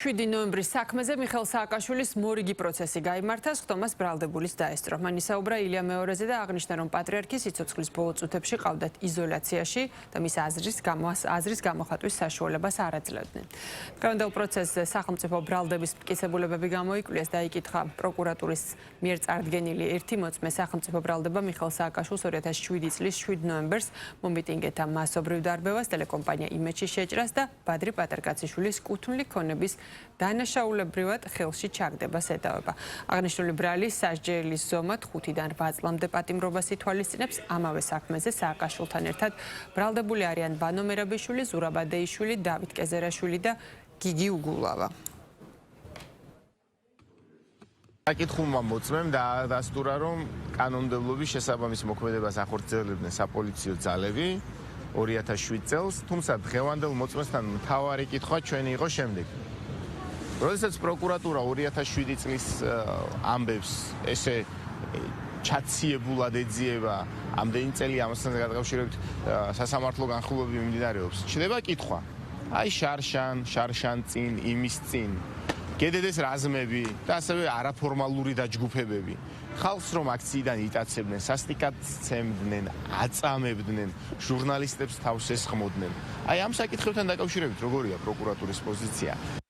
7 ნოემბრის საქმეზე მიხეილ სააკაშვილის მორიგი პროცესი გაიმართა, ხტომას ბრალდებულის დაესწრო. მან ისაუბრა ილია მეორეზე და აღნიშნა, რომ პატრიარქი სიცოცხლის ბოლო წუთებში ყავდათ იზოლაციაში და მის აზრის გამოხატვის საშუალებას არ აძლევდნენ. დღევანდელ პროცესზე სახელმწიფო ბრალდების მტკიცებულებები გამოიკვლიეს და იკითხა პროკურატურის მიერ წარდგენილი ერთი მოწმე სახელმწიფო ბრალდება მიხეილ სააკაშვილს 2007 წლის 7 ნოემბერს მომიტინგეთა მასობრივ დარბევას, ტელეკომპანია იმედში შეჭრას და ბადრი პატრკაციშვილის კუთვნილი ქონების დანაშაულებრივად ხელში ჩაგდებას ედავება. აღნიშნული ბრალი სასჯელის ზომად 5-დან 8 წლამდე პატიმრობას ითვალისწინებს. ამავე საქმეზე სააკაშვილთან ერთად ბრალდებული არიან ბანო მერაბიშვილი, ზურაბ ადეიშვილი, დავით კეზერაშვილი და გიგი უგულავა. საკითხულმა მოწმემ დაადასტურა, რომ კანონმდებლობის შესაბამის მოქმედებას ახორციელებდნენ საპოლიციო ძალები 2007 წელს, თუმცა დღევანდელ მოწმესთან მთავარი კითხვა ჩვენი იყო შემდეგი. როდესაც პროკურატურა 2007 წლის ამბებს ესე ჩაციებულად ეძიება, ამდენი წელი ამასთან დაკავშირებით სასამართლო განხილვები მიმდინარეობს, ჩნდება კითხვა. აი შარშან წინ, იმის წინ გედედეს რაზმები და ასევე არაფორმალური დაჯგუფებები. ხალხს რომ აქციიდან იტაცებდნენ, სასტიკად ცემდნენ, აწამებდნენ, ჟურნალისტებს თავს ესხმოდნენ. აი ამ საკითხებთან დაკავშირებით როგორია პროკურატურის პოზიცია?